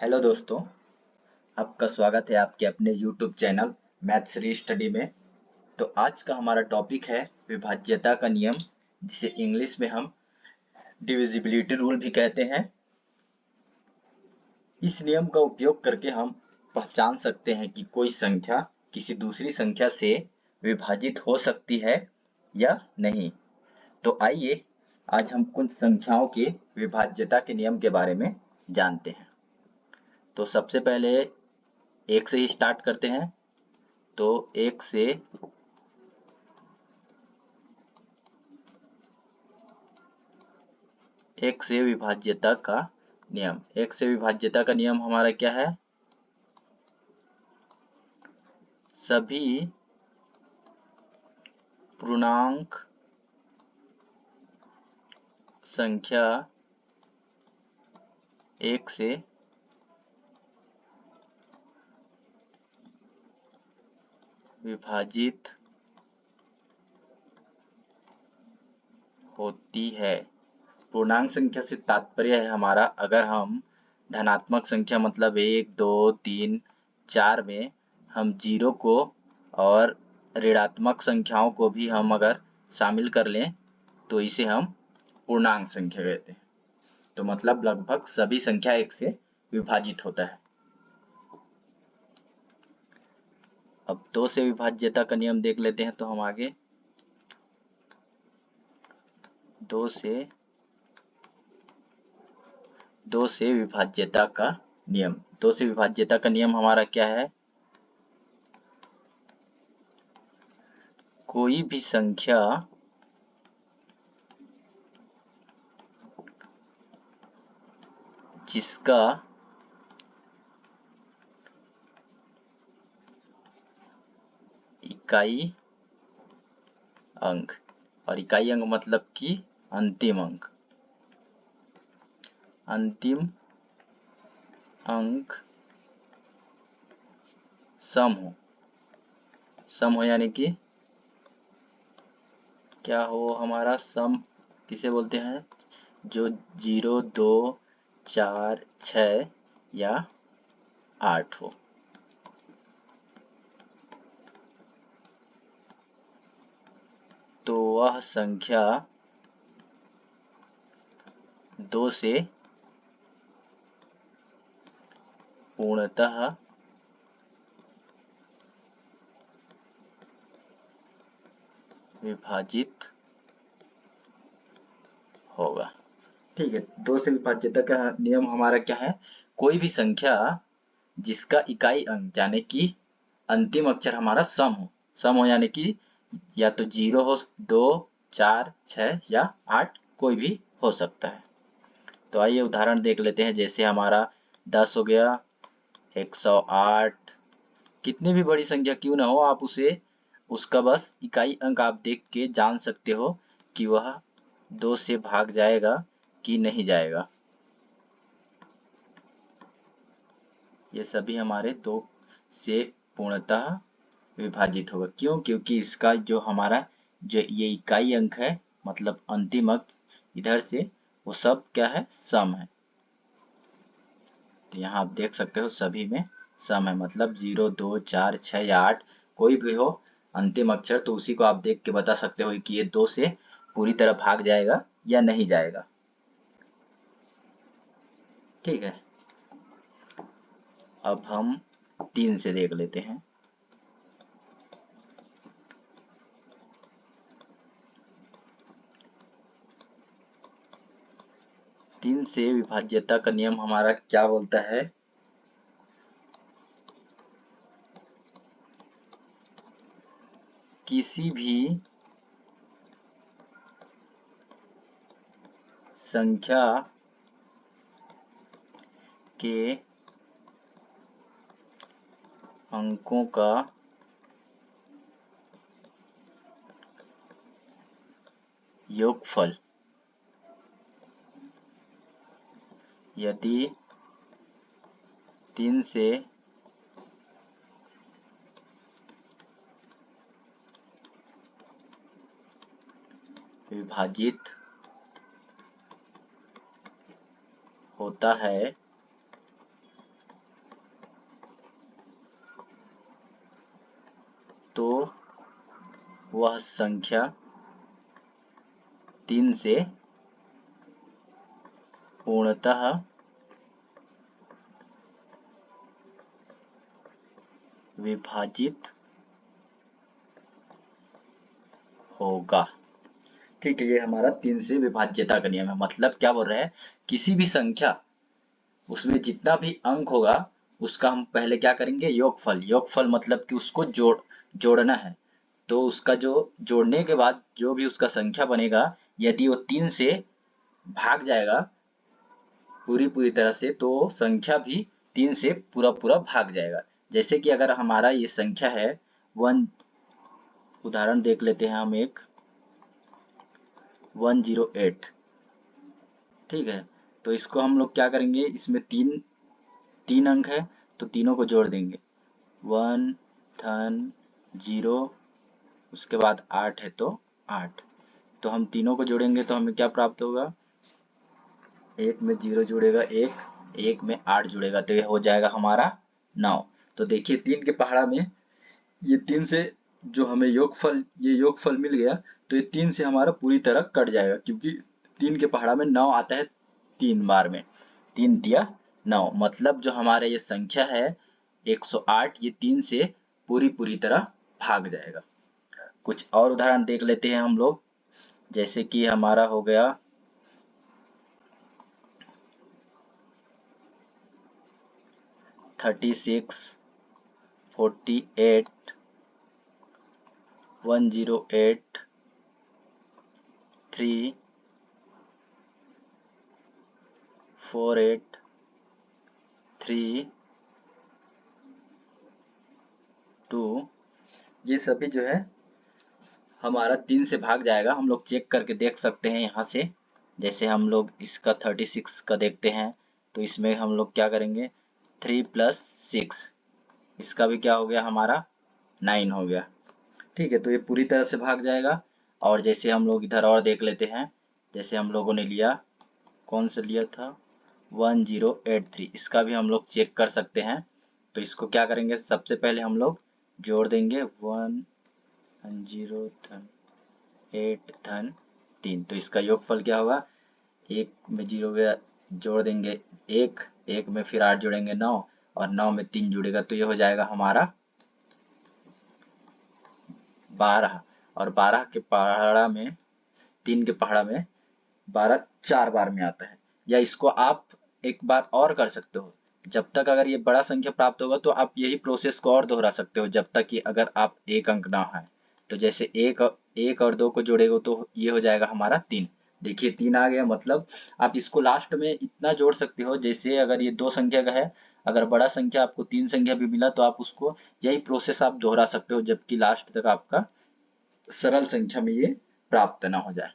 Hello दोस्तों, आपका स्वागत है आपके अपने YouTube चैनल मैथ्स री स्टडी में। तो आज का हमारा टॉपिक है विभाज्यता का नियम, जिसे इंग्लिश में हम डिविजिबिलिटी रूल भी कहते हैं। इस नियम का उपयोग करके हम पहचान सकते हैं कि कोई संख्या किसी दूसरी संख्या से विभाजित हो सकती है या नहीं। तो आइए आज हम कुछ संख्याओं के विभाज्यता के नियम के बारे में जानते हैं। तो सबसे पहले एक से ही स्टार्ट करते हैं। तो एक से विभाज्यता का नियम। एक से विभाज्यता का नियम हमारा क्या है? सभी पूर्णांक संख्या एक से विभाजित होती है। पूर्णांक संख्या से तात्पर्य है हमारा, अगर हम धनात्मक संख्या मतलब 1, 2, 3, 4 में हम जीरो को और ऋणात्मक संख्याओं को भी हम अगर शामिल कर लें तो इसे हम पूर्णांक संख्या कहते हैं। तो मतलब लगभग सभी संख्या एक से विभाजित होता है। अब दो से विभाज्यता का नियम देख लेते हैं। तो हम आगे दो से विभाज्यता का नियम। दो से विभाज्यता का नियम हमारा क्या है? कोई भी संख्या जिसका इकाई अंक, और इकाई अंक मतलब कि अंतिम अंक, अंतिम अंक सम हो यानी कि क्या हो हमारा? सम किसे बोलते हैं? जो 0, 2, 4, 6 या 8 हो। तो वह संख्या दो से पूर्णतः विभाजित होगा। ठीक है, दो से विभाज्यता का नियम हमारा क्या है? कोई भी संख्या जिसका इकाई अंक यानी कि अंतिम अक्षर हमारा सम हो यानी कि या तो 0 हो, 2, 4, 6 या 8, कोई भी हो सकता है। तो आइए उदाहरण देख लेते हैं। जैसे हमारा 10 हो गया, 108, कितनी भी बड़ी संख्या क्यों ना हो, आप उसका बस इकाई अंक आप देख के जान सकते हो कि वह 2 से भाग जाएगा कि नहीं जाएगा। ये सभी हमारे 2 से पूर्णतः विभाजित होगा। क्यों? क्योंकि इसका जो हमारा जो ये इकाई अंक है मतलब अंतिम अंक इधर से, वो सब क्या है? सम है। तो यहाँ आप देख सकते हो सभी में सम है, मतलब 0, 2, 4, 6 या 8 कोई भी हो अंतिम अक्षर, तो उसी को आप देख के बता सकते हो कि ये 2 से पूरी तरह भाग जाएगा या नहीं जाएगा। ठीक है, अब हम 3 से देख लेते हैं। तीन से विभाज्यता का नियम हमारा क्या बोलता है? किसी भी संख्या के अंकों का योगफल यदि 3 से विभाजित होता है तो वह संख्या 3 से पूर्णतः विभाजित होगा। ठीक है, ये हमारा 3 से विभाज्यता का नियम है। मतलब क्या बोल रहे हैं, किसी भी संख्या उसमें जितना भी अंक होगा उसका हम पहले क्या करेंगे, योगफल। योगफल मतलब कि उसको जोड़ना है। तो उसका जो जोड़ने के बाद जो भी उसका संख्या बनेगा, यदि वो 3 से भाग जाएगा पूरी तरह से, तो संख्या भी 3 से पूरा भाग जाएगा। जैसे कि अगर हमारा ये संख्या है 1, उदाहरण देख लेते हैं हम एक 108। ठीक है, तो इसको हम लोग क्या करेंगे, इसमें तीन अंक है तो तीनों को जोड़ देंगे। 1 धन 0, उसके बाद 8 है तो 8। तो हम तीनों को जोड़ेंगे तो हमें क्या प्राप्त होगा, एक में 0 जुड़ेगा, एक में 8 जुड़ेगा, तो ये हो जाएगा हमारा 9। तो देखिए 3 के पहाड़ा में ये 3 से जो हमें ये योगफल मिल गया, तो ये 3 से हमारा पूरी तरह कट जाएगा, क्योंकि 3 के पहाड़ा में 9 आता है 3 बार में। 3 तिया 9, मतलब जो हमारा ये संख्या है 108, ये 3 से पूरी तरह भाग जाएगा। कुछ और उदाहरण देख लेते हैं हम लोग। जैसे कि हमारा हो गया 36, 48, 108, 3, 48, 3, 2, ये सभी जो है हमारा 3 से भाग जाएगा। हम लोग चेक करके देख सकते हैं यहाँ से। जैसे हम लोग इसका 36 का देखते हैं, तो इसमें हम लोग क्या करेंगे, 3 + 6, इसका भी क्या हो गया हमारा 9 हो गया। ठीक है, तो ये पूरी तरह से भाग जाएगा। और जैसे हम लोग इधर और देख लेते हैं, जैसे हम लोगों ने लिया, कौन सा लिया था, 1083, इसका भी हम लोग चेक कर सकते हैं। तो इसको क्या करेंगे, सबसे पहले हम लोग जोड़ देंगे 1 0 धन 8 धन 3, तो इसका योगफल क्या होगा, एक में 0 गया, जोड़ देंगे 1, एक में फिर 8 जोड़ेंगे 9, और 9 में 3 जुड़ेगा, तो ये हो जाएगा हमारा 12। और 12 के पहाड़ा में, 3 के पहाड़ा में 12 4 बार में आता है। या इसको आप एक बार और कर सकते हो, जब तक अगर ये बड़ा संख्या प्राप्त होगा तो आप यही प्रोसेस को और दोहरा सकते हो, जब तक कि अगर आप एक अंक ना है। तो जैसे एक और 2 को जोड़ेगा तो ये हो जाएगा हमारा 3। देखिए 3 आ गया, मतलब आप इसको लास्ट में इतना जोड़ सकते हो, जैसे अगर ये 2 संख्या का है, अगर बड़ा संख्या आपको 3 संख्या भी मिला तो आप उसको यही प्रोसेस आप दोहरा सकते हो, जबकि लास्ट तक आपका सरल संख्या में ये प्राप्त ना हो जाए।